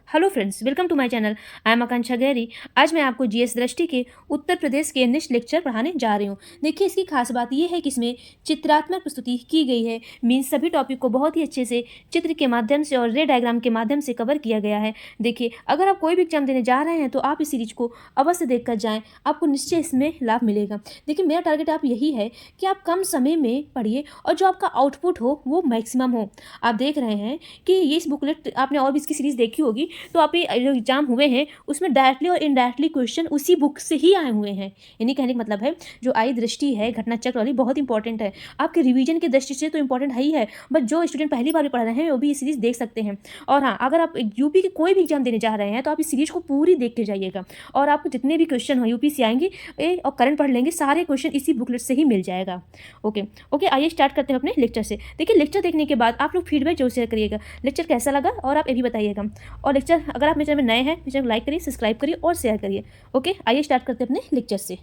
Hello friends, welcome to my channel. I am Akanksha Gahri. आज मैं आपको जीएस दृष्टि के उत्तर प्रदेश के नेक्स्ट लेक्चर पढ़ाने जा रही हूँ। देखिए, इसकी खास बात यह है कि इसमें चित्रात्मक प्रस्तुति की गई है। मीन्स सभी टॉपिक को बहुत ही अच्छे से चित्र के माध्यम से और रे डायग्राम के माध्यम से कवर किया गया है। देखिए, अगर आप कोई भी एग्जाम देने जा रहे हैं तो आप इस सीरीज को अवश्य देख कर जाएँ, आपको निश्चय इसमें लाभ मिलेगा। देखिए, मेरा टारगेट आप यही है कि आप कम समय में पढ़िए और जो आपका आउटपुट हो वो मैक्सिमम हो। आप देख रहे हैं कि ये इस बुकलेट आपने और भी इसकी सीरीज देखी होगी, तो आप ये जो एग्जाम हुए हैं उसमें डायरेक्टली और इनडायरेक्टली क्वेश्चन उसी बुक से ही आए हुए हैं। यानी कहने का मतलब है जो आई दृष्टि है घटना चक्र वाली, बहुत इंपॉर्टेंट है आपके रिवीजन की दृष्टि से, तो इंपॉर्टेंट है ही है। बट जो स्टूडेंट पहली बार भी पढ़ रहे हैं वो भी ये सीरीज देख सकते हैं। और हाँ, अगर आप यूपी के कोई भी एग्जाम देने जा रहे हैं तो आप इस सीरीज को पूरी देख के जाइएगा और आपको जितने भी क्वेश्चन हो यूपी से आएंगे और करंट पढ़ लेंगे, सारे क्वेश्चन इसी बुकलेट से ही मिल जाएगा। ओके, आइए स्टार्ट करते हैं अपने लेक्चर से। देखिए, लेक्चर देखने के बाद आप लोग फीडबैक जरूर शेयर करिएगा, लेक्चर कैसा लगा और आप ये भी बताइएगा। और लेक्चर अगर आप मेरे चैनल में नए हैं, मेरे चैनल को लाइक करिए, सब्सक्राइब करिए और शेयर करिए। ओके, आइए स्टार्ट करते हैं अपने लेक्चर से।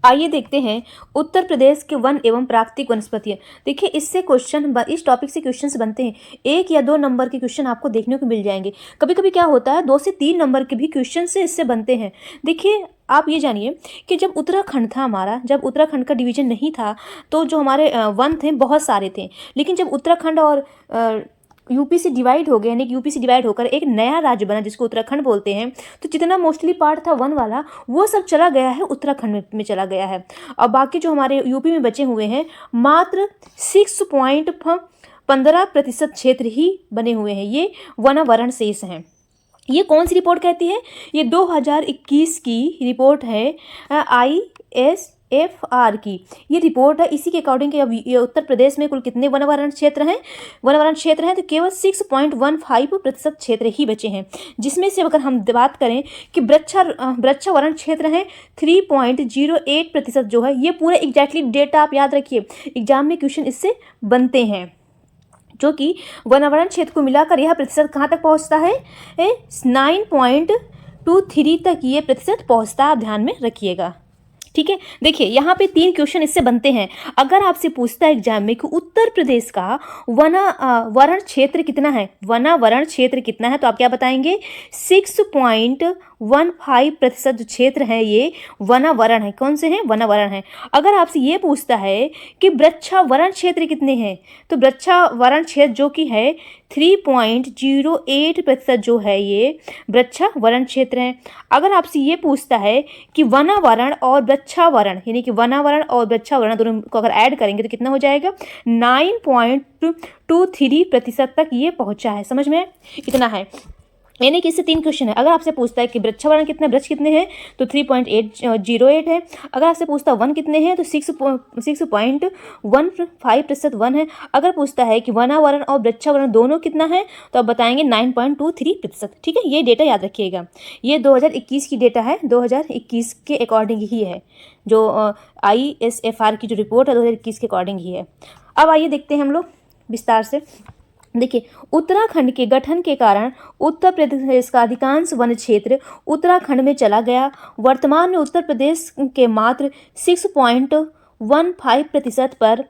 आइए देखते हैं उत्तर प्रदेश के वन एवं प्राकृतिक वनस्पतियाँ। देखिए, इससे क्वेश्चन इस टॉपिक से क्वेश्चंस बनते हैं। 1 या 2 नंबर के क्वेश्चन आपको देखने को मिल जाएंगे। कभी कभी क्या होता है 2 से 3 नंबर के भी क्वेश्चन से इससे बनते हैं। देखिए, आप ये जानिए कि जब उत्तराखंड था हमारा, जब उत्तराखंड का डिवीजन नहीं था तो जो हमारे वन थे बहुत सारे थे। लेकिन जब उत्तराखंड और यूपी से डिवाइड हो गया, यानी कि यूपी से डिवाइड होकर एक नया राज्य बना जिसको उत्तराखंड बोलते हैं, तो जितना मोस्टली पार्ट था वन वाला वो सब चला गया है उत्तराखंड में चला गया है। और बाकी जो हमारे यूपी में बचे हुए हैं मात्र 6.15% क्षेत्र ही बने हुए हैं, ये वनावरण शेष हैं। ये कौन सी रिपोर्ट कहती है? ये 2021 की रिपोर्ट है, ISFR की ये रिपोर्ट है। इसी के अकॉर्डिंग ये उत्तर प्रदेश में कुल कितने वनावरण क्षेत्र हैं तो केवल 6.15% क्षेत्र ही बचे हैं, जिसमें से अगर हम बात करें कि वृक्षावरण क्षेत्र हैं 3.08% जो है। ये पूरा एग्जैक्टली डेटा आप याद रखिए, एग्जाम में क्वेश्चन इससे बनते हैं, जो कि वनावरण क्षेत्र को मिलाकर यह प्रतिशत कहाँ तक पहुँचता है? 9.23 तक ये प्रतिशत पहुँचता है। आप ध्यान में रखिएगा, ठीक है। देखिए, यहाँ पे 3 क्वेश्चन इससे बनते हैं। अगर आपसे पूछता है एग्जाम में कि उत्तर प्रदेश का वनावरण क्षेत्र कितना है, तो आप क्या बताएंगे? 6.15% जो क्षेत्र है ये वनावरण है। कौन से हैं? वनावरण है। अगर आपसे ये पूछता है कि वृक्षावरण क्षेत्र कितने हैं, तो वृक्षावरण क्षेत्र जो कि है 3.08% जो है ये वृक्षावरण क्षेत्र है। अगर आपसे ये पूछता है कि वनावरण और वृक्षावरण, यानी कि वनावरण और वृक्षावरण दोनों को अगर ऐड करेंगे तो कितना हो जाएगा? 9.23% तक ये पहुंचा है। समझ में? इतना है। यानी कि इससे 3 क्वेश्चन है। अगर आपसे पूछता है कि वृक्षावरण कितने, वृक्ष कितने हैं, तो 3.808 है। अगर आपसे पूछता है वन कितने हैं, तो 6.15% वन है। अगर पूछता है कि वनावरण और वृक्षावरण दोनों कितना है, तो आप बताएंगे 9.23%। ठीक है, ये डेटा याद रखिएगा। ये 2021 की डेटा है, 2021 के अकॉर्डिंग ही है, जो ISFR की जो रिपोर्ट है 2021 के अकॉर्डिंग ही है। अब आइए देखते हैं हम लोग विस्तार से। देखिए, उत्तराखंड के गठन के कारण उत्तर प्रदेश का अधिकांश वन क्षेत्र उत्तराखंड में चला गया। वर्तमान में उत्तर प्रदेश के मात्र 6.15% पर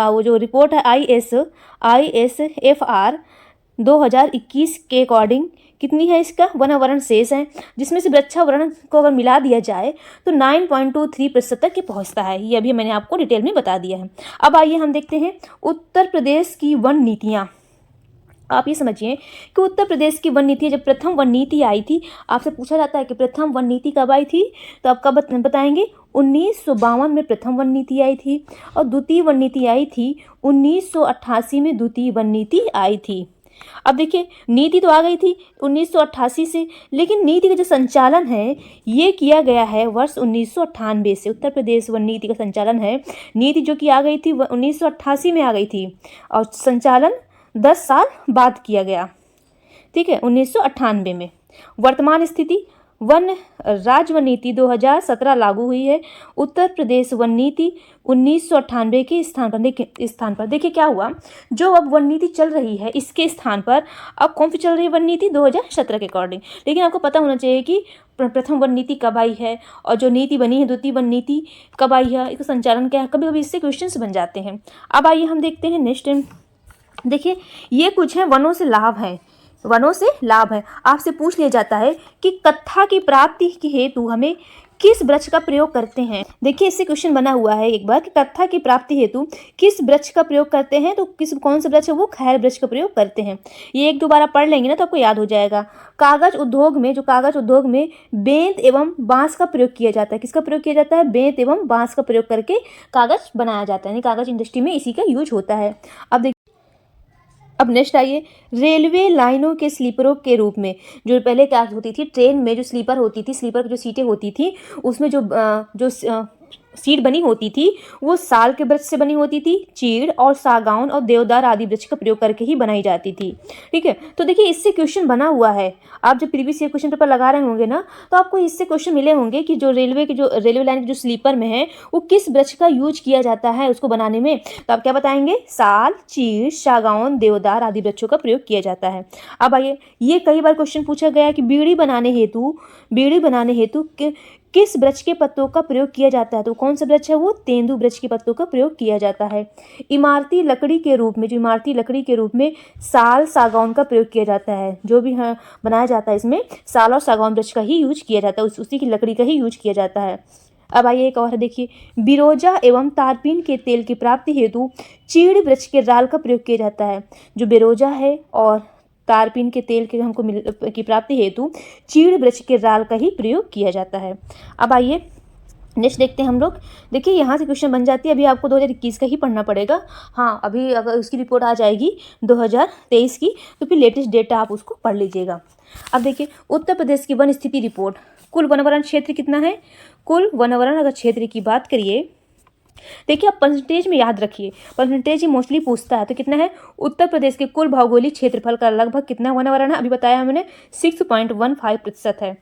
वो जो रिपोर्ट है ISFR 2021 के अकॉर्डिंग कितनी है इसका वनावरण शेष है, जिसमें से वृक्षावरण को अगर मिला दिया जाए तो 9.23% तक ये पहुँचता है। ये अभी मैंने आपको डिटेल में बता दिया है। अब आइए हम देखते हैं उत्तर प्रदेश की वन नीतियाँ। आप ये समझिए कि उत्तर प्रदेश की वन नीति, जब प्रथम वन नीति आई थी, आपसे पूछा जाता है कि प्रथम वन नीति कब आई थी, तो आप कब बताएंगे? 1952 में प्रथम वन नीति आई थी और द्वितीय वन नीति आई थी 1988 में द्वितीय वन नीति आई थी। अब देखिए, नीति तो आ गई थी 1988 से, लेकिन नीति का जो संचालन है ये किया गया है वर्ष 1998 से। उत्तर प्रदेश वन नीति का संचालन है, नीति जो कि आ गई थी 1988 में आ गई थी और संचालन 10 साल बाद किया गया, ठीक है, 1998 में। वर्तमान स्थिति, वन राज्य वन नीति 2017 लागू हुई है। उत्तर प्रदेश वन नीति 1998 के स्थान पर देखिए क्या हुआ, जो अब वन नीति चल रही है इसके स्थान पर अब कौन सी चल रही है वन नीति? 2017 के अकॉर्डिंग। लेकिन आपको पता होना चाहिए कि प्रथम वन नीति कब आई है और जो नीति बनी है द्वितीय वन नीति कब आई है, इसका संचालन क्या है। कभी कभी इससे क्वेश्चन बन जाते हैं। अब आइए हम देखते हैं नेक्स्ट। देखिए, ये कुछ है वनों से लाभ है, वनों से लाभ है। आपसे पूछ लिया जाता है कि कत्था की प्राप्ति के हेतु हमें किस वृक्ष का प्रयोग करते हैं। देखिए इससे क्वेश्चन बना हुआ है एक बार कि कत्था की प्राप्ति हेतु किस वृक्ष का प्रयोग करते हैं, तो कौन सा वृक्ष है, वो खैर वृक्ष का प्रयोग करते हैं। ये एक दो बार आप पढ़ लेंगे ना तो आपको याद हो जाएगा। कागज उद्योग में बेंत एवं बांस का प्रयोग किया जाता है। किसका प्रयोग किया जाता है? बेंत एवं बांस का प्रयोग करके कागज बनाया जाता है, यानी कागज इंडस्ट्री में इसी का यूज होता है। अब नेक्स्ट आइए, रेलवे लाइनों के स्लीपरों के रूप में जो पहले क्या होती थी, ट्रेन में जो स्लीपर होती थी, स्लीपर की जो सीटें होती थी उसमें जो सीट बनी होती थी वो साल के वृक्ष से बनी होती थी। चीड़ और सागौन और देवदार आदि वृक्ष का प्रयोग करके ही बनाई जाती थी। ठीक है, तो देखिए इससे क्वेश्चन बना हुआ है। आप जब प्रीवियस ईयर क्वेश्चन पेपर लगा रहे होंगे ना तो आपको इससे क्वेश्चन मिले होंगे कि जो रेलवे लाइन के जो स्लीपर में है वो किस वृक्ष का यूज किया जाता है उसको बनाने में। तो आप क्या बताएंगे? साल, चीड़, सागौन, देवदार आदि वृक्षों का प्रयोग किया जाता है। अब आइए, ये कई बार क्वेश्चन पूछा गया कि बीड़ी बनाने हेतु किस वृक्ष के पत्तों का प्रयोग किया जाता है, तो कौन सा वृक्ष है? वो तेंदु वृक्ष के पत्तों का प्रयोग किया जाता है। इमारती लकड़ी के रूप में साल, सागौन का प्रयोग किया जाता है। जो भी बनाया जाता है इसमें साल और सागौन वृक्ष का ही यूज किया जाता है, उसी की लकड़ी का ही यूज किया जाता है। अब आइए एक और है, देखिए बिरोजा एवं तारपीन के तेल की प्राप्ति हेतु चीड़ वृक्ष के राल का प्रयोग किया जाता है। जो बिरोजा है और तारपीन के तेल के की प्राप्ति हेतु चीड़ वृक्ष के राल का ही प्रयोग किया जाता है। अब आइए नेक्स्ट देखते हैं हम लोग। देखिए यहाँ से क्वेश्चन बन जाती है, अभी आपको 2021 का ही पढ़ना पड़ेगा। हाँ, अभी अगर उसकी रिपोर्ट आ जाएगी 2023 की तो फिर लेटेस्ट डेटा आप उसको पढ़ लीजिएगा। अब देखिए उत्तर प्रदेश की वन स्थिति रिपोर्ट, कुल वनवरण क्षेत्र कितना है? कुल वनवरण अगर क्षेत्र की बात करिए, देखिए आप परसेंटेज में याद रखिए, परसेंटेज ही मोस्टली पूछता है। तो कितना है? उत्तर प्रदेश के कुल भौगोलिक क्षेत्रफल का लगभग कितना वनवरण है? अभी बताया मैंने 6.15% है।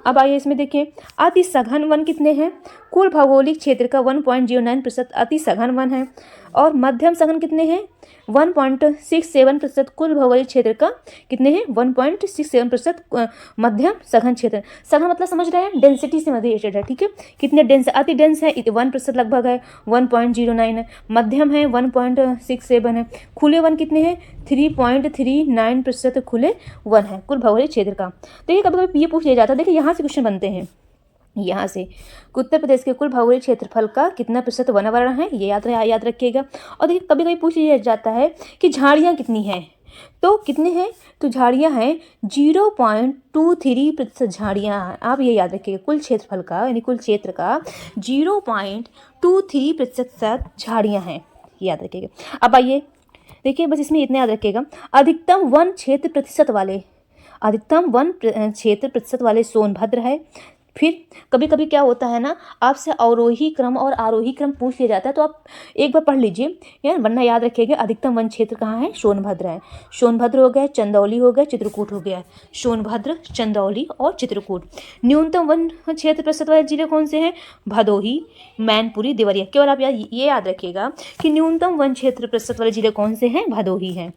अब आइए इसमें देखिए अति सघन वन कितने हैं? कुल भौगोलिक क्षेत्र का 1.09% अति सघन वन है। और मध्यम सघन कितने हैं? 1.67% कुल भौगोलिक क्षेत्र का कितने हैं? 1.67% मध्यम सघन क्षेत्र। सघन मतलब समझ रहे हैं, डेंसिटी से रिलेटेड है। ठीक है, कितने डेंस? अति डेंस है 1% लगभग है, 1.09 है। मध्यम है 1.67 है। खुले वन कितने हैं? 3.39% खुले वन है कुल भौगोलिक क्षेत्र का। देखिए कभी कभी ये पूछ लिया जाता है, देखिए यहाँ से क्वेश्चन बनते हैं, यहाँ से उत्तर प्रदेश के कुल भौगोलिक क्षेत्रफल का कितना प्रतिशत वनावरण है, ये याद रखिएगा। और देखिए कभी कभी पूछ लिया जाता है कि झाड़ियाँ कितनी हैं, तो कितने हैं? तो झाड़ियाँ हैं 0.23% झाड़ियाँ हैं। आप ये याद रखिएगा, कुल क्षेत्रफल का यानी कुल क्षेत्र का 0.23% झाड़ियाँ हैं, याद रखिएगा। अब आइए देखिए, बस इसमें इतना याद रखिएगा, अधिकतम वन क्षेत्र प्रतिशत वाले सोनभद्र है। फिर कभी कभी क्या होता है ना, आपसे अवरोही क्रम और आरोही क्रम पूछ लिया जाता है, तो आप एक बार पढ़ लीजिए यार, वरना याद रखिएगा। अधिकतम वन क्षेत्र कहाँ है? सोनभद्र है। सोनभद्र हो गया, चंदौली हो गया, चित्रकूट हो गया। सोनभद्र, चंदौली और चित्रकूट। न्यूनतम वन क्षेत्र प्रतिशत वाले जिले कौन से हैं? भदोही, मैनपुरी, देवरिया। केवल आप ये याद रखिएगा कि न्यूनतम वन क्षेत्र प्रतिशत वाले जिले कौन से हैं? भदोही हैं।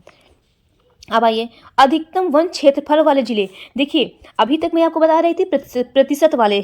अब आइए अधिकतम वन क्षेत्रफल वाले जिले। देखिए अभी तक मैं आपको बता रही थी प्रतिशत वाले,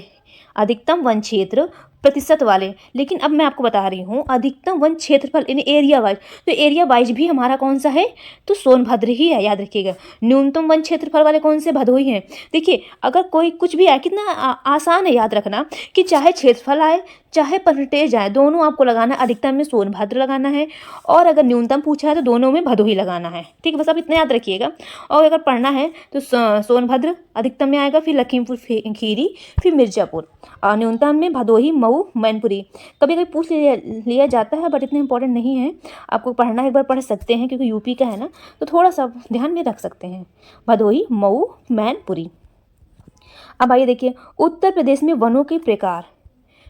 अधिकतम वन क्षेत्र प्रतिशत वाले, लेकिन अब मैं आपको बता रही हूँ अधिकतम वन क्षेत्रफल यानी एरिया वाइज। तो एरिया वाइज भी हमारा कौन सा है? तो सोनभद्र ही है, याद रखिएगा। न्यूनतम वन क्षेत्रफल वाले कौन से? भदोही हैं। देखिए अगर कोई कुछ भी आए, कितना आसान है याद रखना कि चाहे क्षेत्रफल आए चाहे परसेंटेज आए, दोनों आपको लगाना है। अधिकतम में सोनभद्र लगाना है और अगर न्यूनतम पूछा है तो दोनों में भदोही लगाना है। ठीक है, बस आप इतना याद रखिएगा। और अगर पढ़ना है तो सोनभद्र अधिकतम में आएगा, फिर लखीमपुर खीरी, फिर मिर्जापुर, और न्यूनतम में भदोही, मऊ, मैनपुरी। कभी कभी पूछ लिया जाता है, बट इतना इंपॉर्टेंट नहीं है। आपको पढ़ना है, एक बार पढ़ सकते हैं क्योंकि यूपी का है ना, तो थोड़ा सा ध्यान में रख सकते हैं। भदोही, मऊ, मैनपुरी। अब आइए देखिए उत्तर प्रदेश में वनों के प्रकार।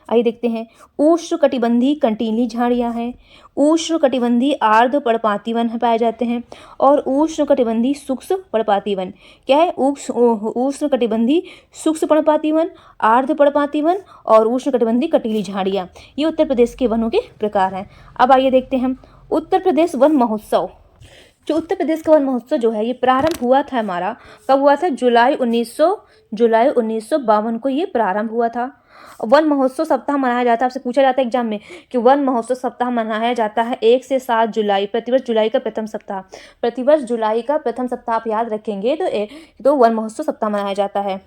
आइए देखते हैं। उष्णकटिबंधीय कंटीली झाड़ियाँ हैं, उष्णकटिबंधीय आर्द्र पर्णपाती वन पाए जाते हैं, और उष्णकटिबंधीय शुष्क पर्णपाती वन। क्या है? उष्णकटिबंधीय शुष्क पर्णपाती वन, आर्द्र पर्णपाती वन और उष्णकटिबंधीय कंटीली झाड़ियाँ। ये उत्तर प्रदेश के वनों के प्रकार हैं। अब आइए देखते हैं हम उत्तर प्रदेश वन महोत्सव। जो उत्तर प्रदेश का वन महोत्सव जो है ये प्रारंभ हुआ था हमारा, कब हुआ था? जुलाई 1952 को ये प्रारंभ हुआ था। वन महोत्सव सप्ताह मनाया जाता है। आपसे पूछा जाता है एग्जाम में कि वन महोत्सव सप्ताह मनाया जाता है 1 से 7 जुलाई, प्रतिवर्ष जुलाई का प्रथम सप्ताह। प्रतिवर्ष जुलाई का प्रथम सप्ताह आप याद रखेंगे तो वन महोत्सव सप्ताह मनाया जाता है।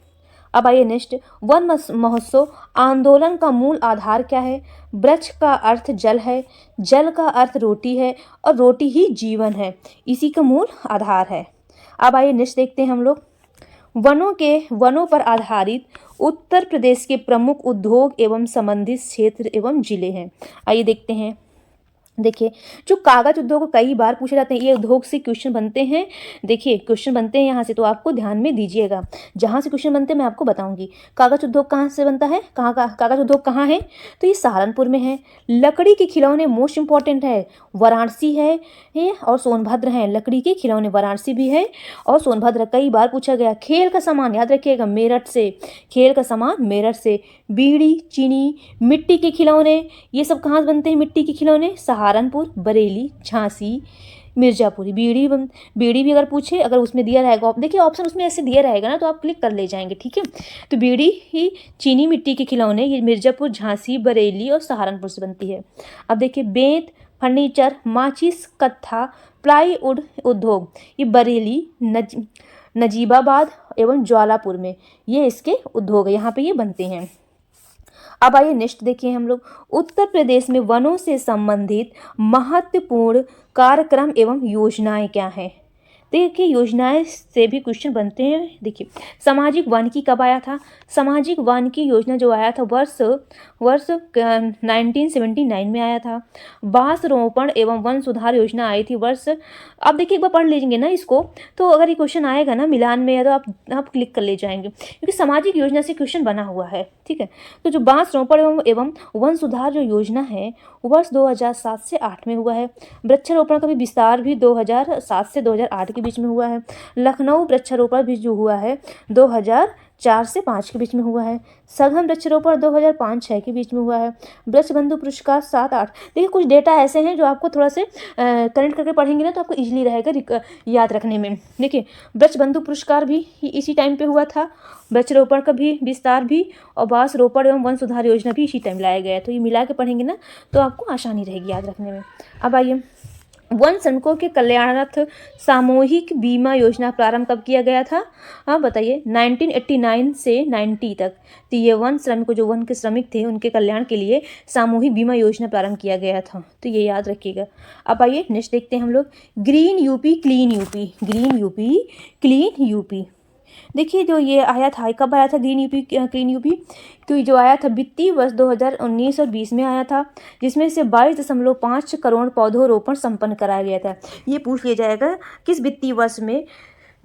अब आइए नेक्स्ट, वन महोत्सव आंदोलन का मूल आधार क्या है? वृक्ष का अर्थ जल है, जल का अर्थ रोटी है और रोटी ही जीवन है, इसी का मूल आधार है। अब आइए नेक्स्ट देखते हैं हम लोग, वनों पर आधारित उत्तर प्रदेश के प्रमुख उद्योग एवं संबंधित क्षेत्र एवं जिले हैं। आइए देखते हैं। देखिए, जो कागज उद्योग कई बार पूछे जाते हैं, ये उद्योग से क्वेश्चन बनते हैं। देखिए क्वेश्चन बनते हैं यहाँ से, तो आपको ध्यान में दीजिएगा। जहाँ से क्वेश्चन बनते हैं मैं आपको बताऊंगी। कागज उद्योग कहाँ से बनता है, कहाँ का कागज उद्योग कहाँ है? तो ये सहारनपुर में है। लकड़ी के खिलौने मोस्ट इंपॉर्टेंट है, वाराणसी है और सोनभद्र है। लकड़ी के खिलौने वाराणसी भी है और सोनभद्र कई बार पूछा गया। खेल का सामान याद रखिएगा, मेरठ से। खेल का सामान मेरठ से। बीड़ी, चीनी, मिट्टी के खिलौने, ये सब कहाँ बनते हैं? मिट्टी के खिलौने सहारनपुर, बरेली, झांसी, मिर्जापुर। बीड़ी भी अगर पूछे, अगर उसमें दिया रहेगा, देखिए ऑप्शन उसमें ऐसे दिया रहेगा ना, तो आप क्लिक कर ले जाएंगे, ठीक है। तो बीड़ी ही, चीनी, मिट्टी के खिलौने, ये मिर्जापुर, झांसी, बरेली और सहारनपुर से बनती है। अब देखिए, बेंत, फर्नीचर, माचिस, कत्था, प्लाईवुड उद्योग, ये बरेली, नजीबाबाद एवं ज्वालापुर में ये इसके उद्योग है, यहाँ पे ये बनते हैं। अब आइए नेक्स्ट देखिए हम लोग, उत्तर प्रदेश में वनों से संबंधित महत्वपूर्ण कार्यक्रम एवं योजनाएं क्या हैं? देखिए योजनाएं से भी क्वेश्चन बनते हैं। देखिए, सामाजिक वानिकी कब आया था? सामाजिक वानिकी योजना जो आया था वर्ष 1979 में आया था। बांस रोपण एवं वन सुधार योजना आई थी वर्ष, अब देखिए एक बार पढ़ लीजिएंगे ना इसको, तो अगर ये क्वेश्चन आएगा ना मिलान में, तो आप क्लिक कर ले जाएंगे, क्योंकि सामाजिक योजना से क्वेश्चन बना हुआ है, ठीक है। तो जो बांस रोपण एवं वन सुधार जो योजना है वर्ष 2007 से 8 में हुआ है। वृक्षारोपण का भी विस्तार भी 2007 से 2008 के बीच में हुआ है। लखनऊ वृक्षारोपण भी जो हुआ है 2004 से 5 के बीच में हुआ है। सघन वृक्षारोपण 2005-6 के बीच में हुआ है। वृक्ष बंधु पुरस्कार 7-8। देखिए कुछ डेटा ऐसे हैं जो आपको थोड़ा से कनेक्ट करके पढ़ेंगे ना, तो आपको इजीली रहेगा याद रखने में। देखिए, वृक्ष बंधु पुरस्कार भी इसी टाइम पे हुआ था, वृक्षारोपण का भी विस्तार भी, और बांस रोपण एवं वन सुधार योजना भी इसी टाइम लाया गया है। तो ये मिला के पढ़ेंगे ना, तो आपको आसानी रहेगी याद रखने में। अब आइए, वन श्रमिकों के कल्याणार्थ सामूहिक बीमा योजना प्रारंभ कब किया गया था? हाँ बताइए। 1989 से 90 तक। तो ये वन श्रमिक, जो वन के श्रमिक थे, उनके कल्याण के लिए सामूहिक बीमा योजना प्रारंभ किया गया था, तो ये याद रखिएगा। अब आइए नेक्स्ट देखते हैं हम लोग, green UP clean UP. Green UP clean UP, देखिए जो ये आया था, कब आया था ग्रीन यूपी क्लीन यूपी? तो ये जो आया था वित्तीय वर्ष 2019 और 20 में आया था, जिसमें से 22.5 करोड़ पौधरोपण संपन्न कराया गया था। ये पूछ लिया जाएगा किस वित्तीय वर्ष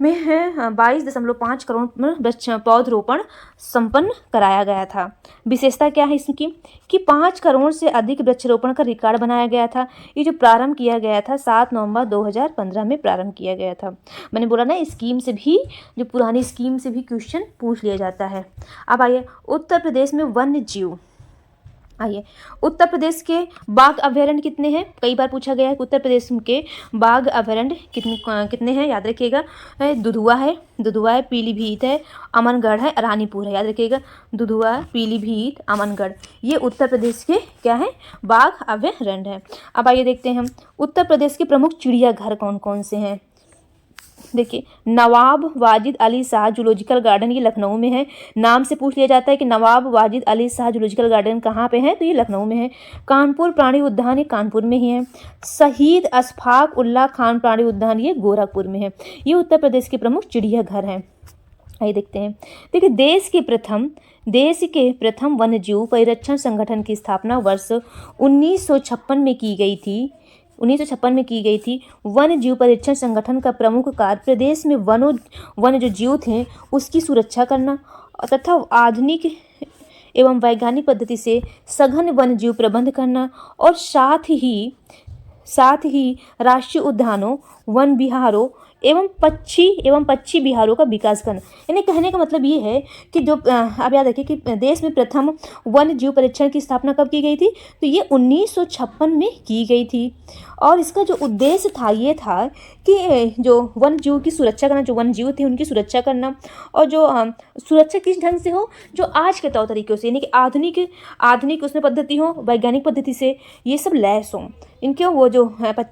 में है 22.5 करोड़ वृक्ष पौधरोपण संपन्न कराया गया था। विशेषता क्या है इसकी कि 5 करोड़ से अधिक वृक्षारोपण का रिकॉर्ड बनाया गया था। ये जो प्रारंभ किया गया था 7 नवंबर 2015 में प्रारंभ किया गया था। मैंने बोला ना, स्कीम से भी, जो पुरानी स्कीम से भी क्वेश्चन पूछ लिया जाता है। अब आइए, उत्तर प्रदेश में वन्य जीव। आइए, उत्तर प्रदेश के बाघ अभयारण्य कितने हैं? कई बार पूछा गया है कि उत्तर प्रदेश के बाघ अभयारण्य कितने हैं, याद रखिएगा। दुधुआ है, पीलीभीत है, अमनगढ़ है, रानीपुर है, याद रखिएगा। दुधुआ, पीलीभीत, अमनगढ़, ये उत्तर प्रदेश के क्या है? बाघ अभयारण्य है। अब आइए देखते हैं हम, उत्तर प्रदेश के प्रमुख चिड़ियाघर कौन कौन से हैं। देखिए, नवाब वाजिद अली शाह जूलॉजिकल गार्डन, ये लखनऊ में है। नाम से पूछ लिया जाता है कि नवाब वाजिद अली शाह जूलॉजिकल गार्डन कहाँ पे है, तो ये लखनऊ में है। कानपुर प्राणी उद्यान, ये कानपुर में ही है। शहीद अशफाक उल्लाह खान प्राणी उद्यान, ये गोरखपुर में है। ये उत्तर प्रदेश के प्रमुख चिड़ियाघर हैं। आइए देखते हैं। देखिए, देश के प्रथम वन्यजीव परिरक्षण संगठन की स्थापना वर्ष 1956 में की गई थी। 1956 में की गई थी। वन्य जीव परिरक्षण संगठन का प्रमुख कार्य प्रदेश में वन्य जो जीव थे उसकी सुरक्षा करना तथा आधुनिक एवं वैज्ञानिक पद्धति से सघन वन्य जीव प्रबंध करना, और साथ ही राष्ट्रीय उद्यानों, वन विहारों एवं पक्षी विहारों का विकास करना। यानी कहने का मतलब ये है कि जो आप याद रखिए कि देश में प्रथम वन्य जीव परिरक्षण की स्थापना कब की गई थी, तो ये 1956 में की गई थी। और इसका जो उद्देश्य था ये था कि जो वन जीव की सुरक्षा करना, जो वन जीव थे उनकी सुरक्षा करना, और जो सुरक्षा किस ढंग से हो, जो आज के तौर तरीकों से, यानी कि आधुनिक उसमें पद्धति हो, वैज्ञानिक पद्धति से ये सब लैस हों, इनके वो जो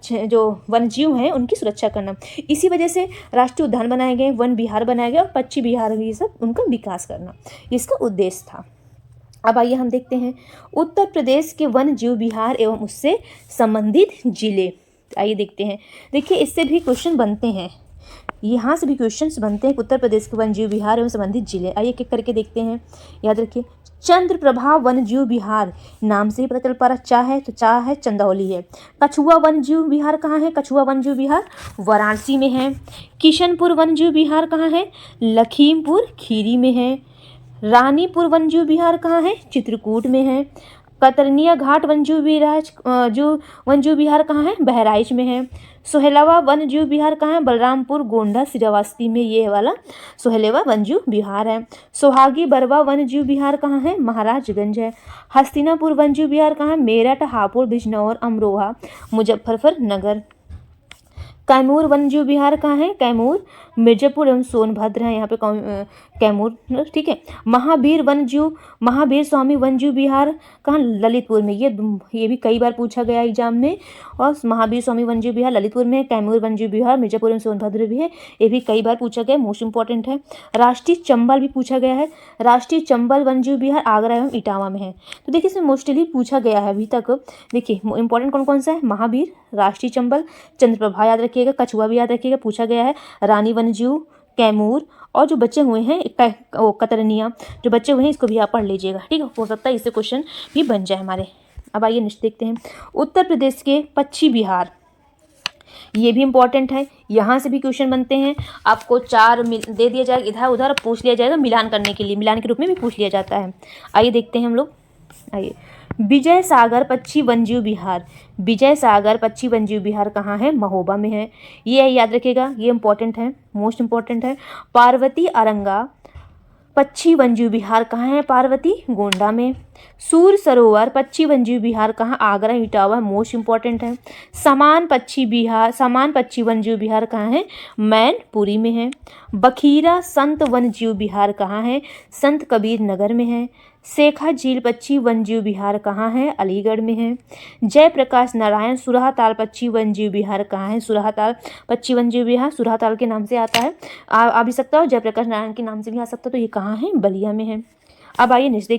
जो वन जीव हैं उनकी सुरक्षा करना। इसी वजह से राष्ट्रीय उद्यान बनाए गए, वन विहार बनाए गए और पक्षी विहार, ये सब उनका विकास करना इसका उद्देश्य था। अब आइए हम देखते हैं उत्तर प्रदेश के वन जीव विहार एवं उससे संबंधित जिले। आइए देखते हैं। देखिए इससे भी क्वेश्चन बनते हैं, यहाँ से भी क्वेश्चंस बनते हैं। उत्तर प्रदेश के वन जीव विहार एवं संबंधित जिले, आइए एक करके देखते हैं। याद रखिए चंद्रप्रभा वन जीव विहार, नाम से ही पता चल पा रहा चा है, तो चा है चंदौली है। कछुआ वन जीव विहार कहाँ है? कछुआ वन जीव विहार वाराणसी में है। किशनपुर वन जीव विहार कहाँ है? लखीमपुर खीरी में है। रानीपुर वन जीव विहार कहाँ है? चित्रकूट में है। कतरनिया घाट वन जीव विहार कहाँ है? बहराइच में है। सोहेलवा वन जीव विहार कहाँ है? बलरामपुर गोंडा श्रावस्ती में ये वाला सोहेलवा वन जीव विहार है। सोहागी बरवा वन जीव विहार कहाँ है? महाराजगंज है। हस्तिनापुर वन जीव विहार कहाँ है? मेरठ, हापुड़, बिजनौर, अमरोहा, मुजफ्फरपुर नगर। कैमूर वन जीव विहार कहाँ है? कैमूर मिर्जापुर एवं सोनभद्र है यहाँ पे कैमूर, ठीक है। महावीर स्वामी वन जीव विहार कहाँ? ललितपुर में। ये भी कई बार पूछा गया एग्जाम में, और महावीर स्वामी वन जीव विहार ललितपुर में है। कैमूर वन जीव विहार मिर्जापुर एवं सोनभद्र भी है, ये भी कई बार पूछा गया, मोस्ट इंपॉर्टेंट है। राष्ट्रीय चंबल भी पूछा गया है। राष्ट्रीय चंबल वन जीव विहार आगरा एवं इटावा में है। तो देखिए इसमें मोस्टली पूछा गया है अभी तक। देखिए इंपॉर्टेंट कौन कौन सा है? महावीर, राष्ट्रीय चंबल, चंद्रप्रभा याद रखिएगा, कछुआ भी याद रखिएगा, पूछा गया है। रानी वन्यजीव, कैमूर, और जो बच्चे हुए हैं कतरनिया, जो बच्चे हुए हैं इसको भी आप पढ़ लीजिएगा, ठीक है। हो सकता है इससे क्वेश्चन भी बन जाए हमारे। अब आइए नेक्स्ट देखते हैं। उत्तर प्रदेश के पक्षी विहार, ये भी इंपॉर्टेंट है, यहाँ से भी क्वेश्चन बनते हैं। आपको 4 दे दिया जाएगा, इधर उधर पूछ लिया जाएगा, मिलान करने के लिए, मिलान के रूप में भी पूछ लिया जाता है। आइए देखते हैं हम लोग। आइए विजय सागर पक्षी वन्यजीव विहार, विजय सागर पक्षी वन्यजीव विहार कहाँ है? महोबा में है, ये याद रखिएगा, ये इंपॉर्टेंट है, मोस्ट इंपॉर्टेंट है। पार्वती अरंगा पक्षी वन्यजीव विहार कहाँ है? पार्वती गोंडा में। सूर सरोवर पक्षी वन्यजीव विहार कहाँ? आगरा इटावा, मोस्ट इंपॉर्टेंट है। समान पक्षी वन्यजीव विहार कहाँ है? मैनपुरी में है। बखीरा संत वन्यजीव विहार कहाँ है? संत कबीर नगर में है। सेखा झील पक्षी वन्यजीव विहार कहाँ है? अलीगढ़ में है। जयप्रकाश नारायण सुरहाताल पक्षी वन्यजीव विहार कहाँ है? सुरहाताल पक्षी वन्यजीव विहार सुरहाताल के नाम से आता है, आ भी सकता है, जयप्रकाश नारायण के नाम से भी आ सकता है। तो ये कहाँ है? बलिया में है। अब आइए नेक्स्ट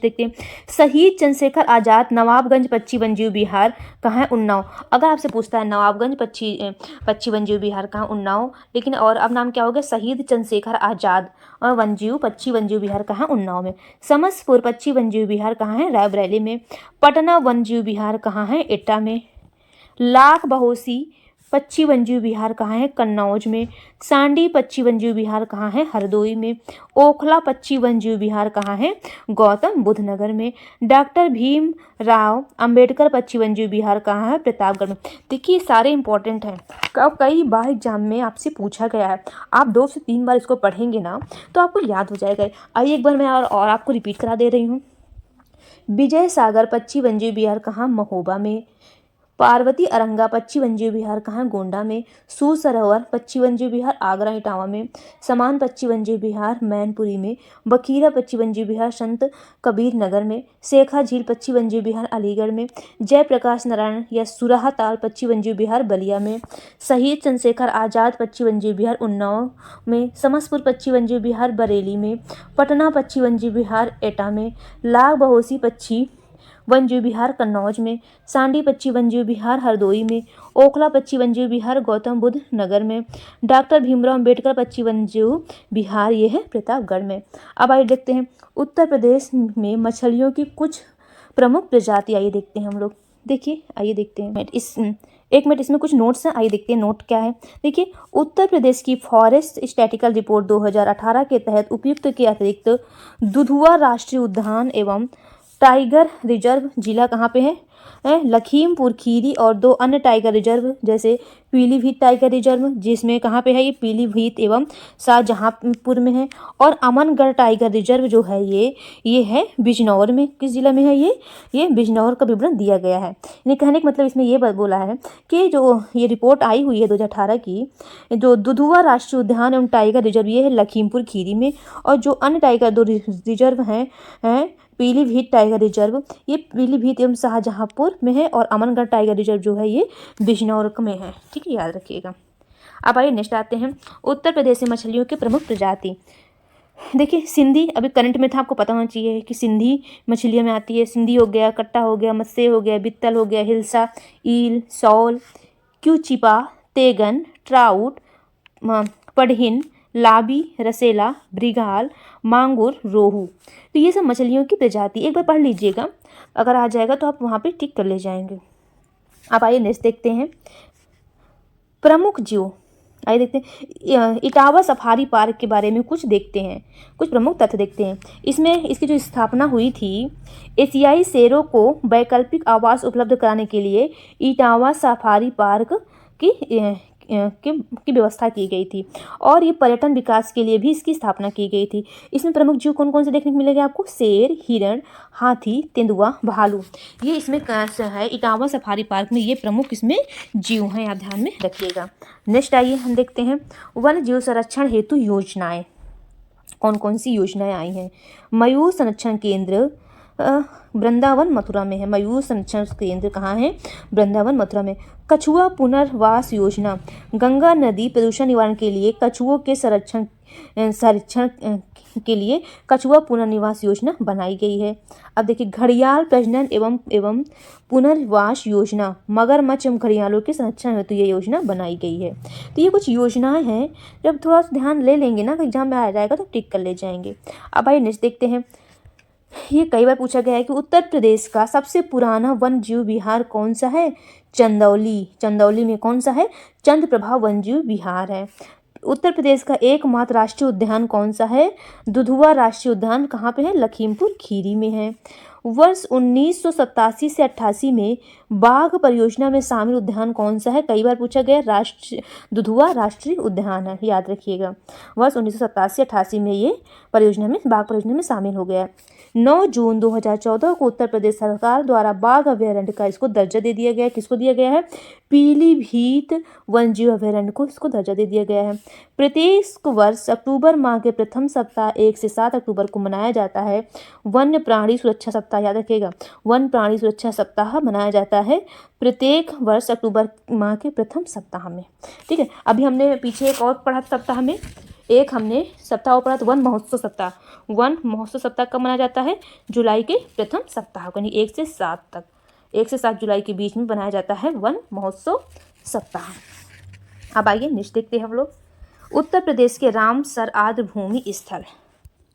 देखते हैं। शहीद चंद्रशेखर आजाद नवाबगंज पक्षी वन्यजीव विहार कहाँ है? उन्नाव। अगर आपसे पूछता है नवाबगंज पक्षी वन्यजीव विहार कहाँ? उन्नाव, लेकिन और अब नाम क्या हो गया? शहीद चंद्रशेखर आजाद और पक्षी वन्यजीव विहार कहाँ? उन्नाव में। समसपुर पक्षी वन्यजीव विहार कहाँ है? रायबरेली में। पटना वन्यजीव विहार कहाँ है? एटा में। लाख बहोसी पक्षी वन्यजीव विहार कहाँ है? कन्नौज में। सांडी पक्षी वन्यजीव विहार कहाँ है? हरदोई में। ओखला पक्षी वन्यजीव विहार कहाँ है? गौतम बुद्ध नगर में। डॉक्टर भीमराव अंबेडकर पक्षी वन्यजीव विहार कहाँ है? प्रतापगढ़ में। देखिए सारे इंपॉर्टेंट हैं, कई बार एग्जाम में आपसे पूछा गया है, आप 2 से 3 बार इसको पढ़ेंगे ना तो आपको याद हो जाएगा। आइए एक बार मैं और आपको रिपीट करा दे रही हूँ। विजय सागर पक्षी वन्यजीव विहार कहाँ? महोबा में। पार्वती अरंगा पक्षी वन्यजीव विहार कहाँ? गोंडा में। सूर सरोवर पक्षी वन्यजीव विहार आगरा इटावा में। समान पक्षी वन्यजीव विहार मैनपुरी में। बखीरा पक्षी वन्यजीव विहार संत कबीर नगर में। सेखा झील पक्षी वन्यजीव विहार अलीगढ़ में। जयप्रकाश नारायण या सुरहाताल पक्षी वन्यजीव विहार बलिया में। शहीद चंद्रशेखर आजाद पक्षी वन्यजीव विहार उन्नाव में। समसपुर पक्षी वन्यजीव विहार बरेली में। पटना पक्षी वन्यजीव विहार एटा में। लाख बहोसी पक्षी वन्यजीव विहार कन्नौज में। सांडी पक्षी वन्यजीव विहार हरदोई में। ओखला पक्षी वन्यजीव विहार गौतम बुद्ध नगर में। डॉक्टर भीमराव अंबेडकर पक्षी वन्यजीव विहार ये है प्रतापगढ़ में। अब आइए देखते हैं उत्तर प्रदेश में मछलियों की कुछ प्रमुख प्रजाति, आइए देखते हैं हम लोग। देखिए आइए देखते हैं, एक मिनट इसमें कुछ नोट्स हैं, आइए देखते हैं नोट क्या है। देखिए उत्तर प्रदेश की फॉरेस्ट स्टैटिकल रिपोर्ट 2018 के तहत उपयुक्त के अतिरिक्त दुधुआ राष्ट्रीय उद्यान एवं टाइगर रिजर्व जिला कहाँ पे है? लखीमपुर खीरी। और 2 अन्य टाइगर रिजर्व जैसे पीलीभीत टाइगर रिजर्व, जिसमें कहाँ पे है ये? पीलीभीत एवं शाहजहांपुर में है। और अमनगढ़ टाइगर रिजर्व जो है ये है बिजनौर में। किस जिला में है ये बिजनौर का विवरण दिया गया है। यानी कहने का मतलब इसमें ये बोला है कि जो ये रिपोर्ट आई हुई है 2018 की, जो दुधुआ राष्ट्रीय उद्यान एवं टाइगर रिजर्व ये है लखीमपुर खीरी में। और जो अन्य टाइगर 2 रिजर्व हैं पीलीभीत टाइगर रिजर्व, ये पीलीभीत एवं शाहजहांपुर में है। और अमनगढ़ टाइगर रिजर्व जो है ये बिजनौर में है। ठीक है, याद रखिएगा। अब आइए नेक्स्ट आते हैं उत्तर प्रदेश में मछलियों की प्रमुख प्रजाति। देखिए सिंधी, अभी करंट में था, आपको पता होना चाहिए कि सिंधी मछलियों में आती है। सिंधी हो गया, कट्टा हो गया, मत्स्य हो गया, बित्तल हो गया, हिल्सा, ईल, सौल, क्यूचिपा, तेगन, ट्राउट, पढ़िन, लाबी, रसेला, ब्रिगाल, मांगुर, रोहू। तो ये सब मछलियों की प्रजाति एक बार पढ़ लीजिएगा, अगर आ जाएगा तो आप वहाँ पे टिक कर ले जाएंगे। अब आइए नेक्स्ट देखते हैं प्रमुख जीव। आइए देखते हैं इटावा सफारी पार्क के बारे में कुछ देखते हैं, कुछ प्रमुख तथ्य देखते हैं। इसमें इसकी जो स्थापना हुई थी, एशियाई शेरों को वैकल्पिक आवास उपलब्ध कराने के लिए इटावा सफारी पार्क की व्यवस्था की गई थी। और ये पर्यटन विकास के लिए भी इसकी स्थापना की गई थी। इसमें प्रमुख जीव कौन कौन से देखने को मिलेंगे आपको? शेर, हिरण, हाथी, तेंदुआ, भालू। ये इसमें है इटावा सफारी पार्क में, ये प्रमुख इसमें जीव हैं, आप ध्यान में रखिएगा। नेक्स्ट आइए हम देखते हैं वन जीव संरक्षण हेतु योजनाएं। कौन कौन सी योजनाएं आई हैं? मयूर संरक्षण केंद्र वृंदावन मथुरा में है। मयूर संरक्षण केंद्र कहाँ है? वृंदावन मथुरा में। कछुआ पुनर्वास योजना, गंगा नदी प्रदूषण निवारण के लिए कछुओं के संरक्षण के लिए कछुआ पुनर्निवास योजना बनाई गई है। अब देखिए घड़ियाल प्रजनन एवं पुनर्वास योजना, मगरमच्छ एवं घड़ियालों के संरक्षण हेतु ये योजना बनाई गई है। तो ये कुछ योजनाएं हैं, जब थोड़ा सा ध्यान ले लेंगे ना, एग्जाम में आ जाएगा तो टिक कर ले जाएंगे। अब आइए नेक्स्ट देखते हैं। ये कई बार पूछा गया है कि उत्तर प्रदेश का सबसे पुराना वन जीव विहार कौन सा है? चंदौली। चंदौली में कौन सा है? चंद्रप्रभा वन जीव विहार है। उत्तर प्रदेश का एकमात्र राष्ट्रीय उद्यान कौन सा है? दुधुआ राष्ट्रीय उद्यान कहाँ पे है? लखीमपुर खीरी में है। वर्ष 1987 से 88 में बाघ परियोजना में शामिल उद्यान कौन सा है? कई बार पूछा गया। दुधुआ राष्ट्रीय उद्यान है, याद रखिएगा। वर्ष 1987 88 में ये बाघ परियोजना में शामिल हो गया। 9 जून 2014 को उत्तर प्रदेश सरकार द्वारा बाघ अभयारण्य का इसको दर्जा दे दिया गया है। किसको दिया गया है? पीलीभीत वन्यजीव अभयारण्य को इसको दर्जा दे दिया गया है। प्रत्येक वर्ष अक्टूबर माह के प्रथम सप्ताह 1 से 7 अक्टूबर को मनाया जाता है वन्य प्राणी सुरक्षा सप्ताह। याद रखिएगा, वन्य प्राणी सुरक्षा सप्ताह मनाया जाता है प्रत्येक वर्ष अक्टूबर माह के प्रथम सप्ताह में। ठीक है, अभी हमने पीछे एक और पढ़ा सप्ताह में, एक हमने सप्ताह और पढ़ा था वन महोत्सव सप्ताह। वन महोत्सव सप्ताह कब मनाया जाता है? जुलाई के प्रथम सप्ताह को, यानी 1 से 7 तक, 1 से 7 जुलाई के बीच में बनाया जाता है वन महोत्सव सप्ताह। अब आइए नेक्स्ट देखते हैं हम लोग उत्तर प्रदेश के रामसर आर्द्र भूमि स्थल।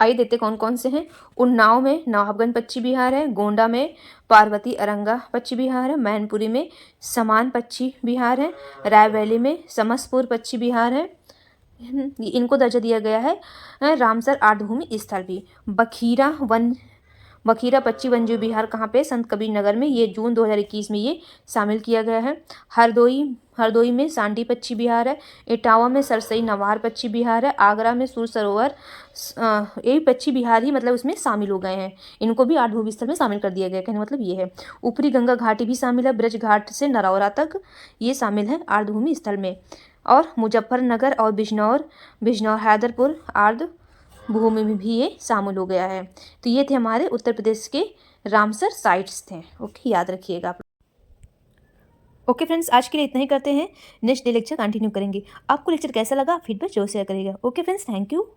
आइए देखते कौन कौन से हैं। उन्नाव में नवाबगंज पक्षी विहार है, गोंडा में पार्वती अरंगा पक्षी विहार है, मैनपुरी में समान पक्षी विहार है, रायबरेली में समसपुर पक्षी विहार है। इनको दर्जा दिया गया है रामसर आर्द्रभूमि स्थल भी। बखीरा पक्षी वन्यजीव विहार कहाँ पे? संत कबीर नगर में, ये जून 2021 में ये शामिल किया गया है। हरदोई में सांडी पक्षी विहार है, इटावा में सरसई नवार पक्षी विहार है, आगरा में सूर सरोवर, ये पक्षी विहार ही मतलब उसमें शामिल हो गए हैं। इनको भी आर्द्रभूमि स्थल में शामिल कर दिया गया, कहने मतलब ये है। ऊपरी गंगा घाटी भी शामिल है, ब्रज घाट से नरौरा तक ये शामिल है आर्द्रभूमि स्थल में। और मुजफ्फरनगर और बिजनौर हैदरपुर आर्द्र भूमि में भी ये शामिल हो गया है। तो ये थे हमारे उत्तर प्रदेश के रामसर साइट्स थे। ओके, याद रखिएगा आप। ओके फ्रेंड्स, आज के लिए इतना ही करते हैं। नेक्स्ट डे लेक्चर कंटिन्यू करेंगे। आपको लेक्चर कैसा लगा फीडबैक जरूर शेयर करिएगा। Okay friends, thank you.